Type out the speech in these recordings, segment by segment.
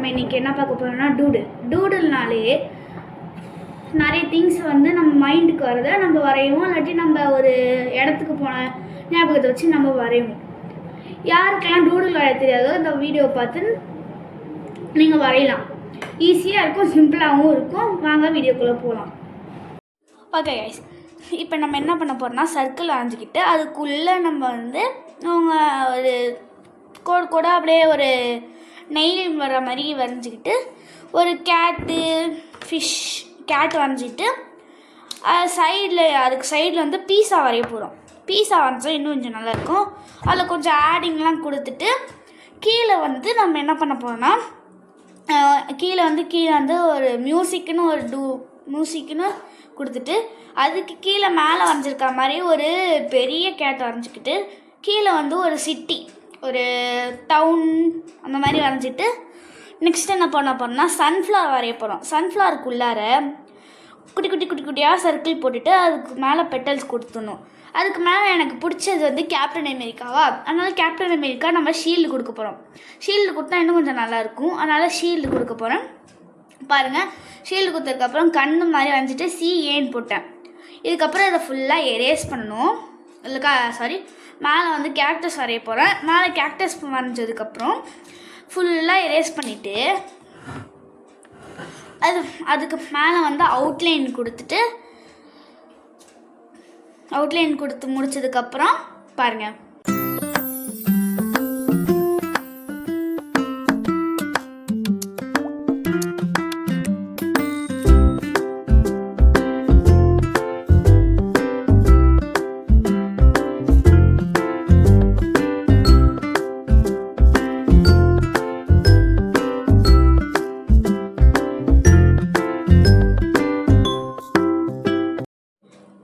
நம்ம இன்றைக்கி என்ன பார்க்க போகிறோம்னா டூடுல்னாலே நிறைய திங்ஸ் வந்து நம்ம மைண்டுக்கு வரதை நம்ம வரைவோம், இல்லாட்டி நம்ம ஒரு இடத்துக்கு போன ஞாபகத்தை வச்சு நம்ம வரைவோம். யாருக்கெல்லாம் டூடுல் வரைய தெரியாதோ இந்த வீடியோவை பார்த்து நீங்கள் வரையலாம். ஈஸியாக இருக்கும், சிம்பிளாகவும் இருக்கும். வாங்க வீடியோக்குள்ளே போகலாம். ஓகே கைஸ், இப்போ நம்ம என்ன பண்ண போகிறோம்னா சர்க்கிள் வரைஞ்சிக்கிட்டு அதுக்குள்ளே நம்ம வந்து ஒரு கோடு அப்படியே ஒரு நெயில் வர மாதிரி வரைஞ்சிக்கிட்டு ஒரு கேட் வரைஞ்சிட்டு அதுக்கு சைடில் வந்து பீஸா வரைய போகிறோம். பீஸா வரைஞ்சா இன்னும் கொஞ்சம் நல்லாயிருக்கும். அதில் கொஞ்சம் ஆடிங்லாம் கொடுத்துட்டு கீழே வந்து நம்ம என்ன பண்ண போகிறோம்னா கீழே வந்து ஒரு மியூசிக்குன்னு கொடுத்துட்டு அதுக்கு கீழே மேலே வரைஞ்சிருக்க மாதிரி ஒரு பெரிய கேட் வரைஞ்சிக்கிட்டு கீழே வந்து ஒரு சிட்டி, ஒரு டவுன் அந்த மாதிரி வரைஞ்சிட்டு நெக்ஸ்ட் என்ன பண்ண போகிறோம்னா சன்ஃப்ளவர் வரைய போகிறோம். சன்ஃப்ளவருக்குள்ளார குட்டியாக சர்க்கிள் போட்டுட்டு அதுக்கு மேலே பெட்டல்ஸ் கொடுத்துடணும். அதுக்கு மேலே எனக்கு பிடிச்சது வந்து கேப்டன் அமெரிக்காவா, அதனால் கேப்டன் அமெரிக்கா நம்ம ஷீல்டு கொடுக்க போகிறோம். ஷீல்டு கொடுத்தா இன்னும் கொஞ்சம் நல்லாயிருக்கும், அதனால் ஷீல்டு கொடுக்க போகிறேன். பாருங்கள், ஷீல்டு கொடுத்ததுக்கப்புறம் கண்ணு மாதிரி வரைஞ்சிட்டு CAன்னு போட்டேன். இதுக்கப்புறம் இதை ஃபுல்லாக எரேஸ் பண்ணணும். மேலே வந்து கேக்டஸ் வரைய போகிறேன். மேலே கேக்டஸ் வரைஞ்சதுக்கப்புறம் ஃபுல்லாக எரேஸ் பண்ணிவிட்டு அதுக்கு மேலே வந்து அவுட்லைன் கொடுத்து முடிச்சதுக்கப்புறம் பாருங்கள்,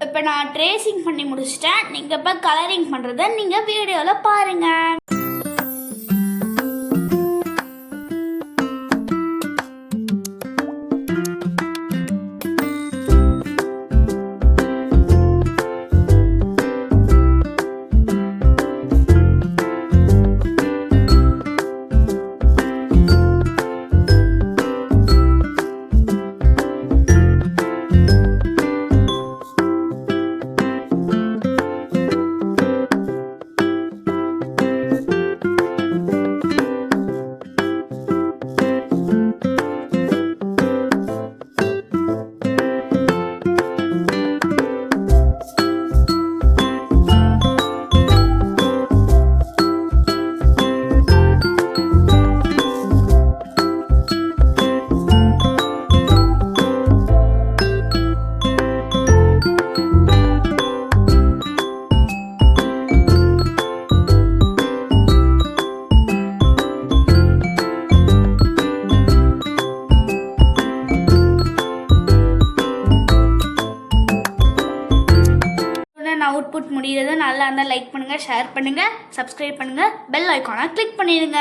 இப்போ நான் ட்ரேசிங் பண்ணி முடிச்சிட்டேன். நீங்கள் இப்போ கலரிங் பண்ணுறதை நீங்கள் வீடியோவில் பாருங்கள். அவுட்புட் முடிகிறது நல்லா இருந்தால் லைக் பண்ணுங்கள், ஷேர் பண்ணுங்கள், சப்ஸ்கிரைப் பண்ணுங்கள், பெல் ஐக்கானை கிளிக் பண்ணிடுங்க.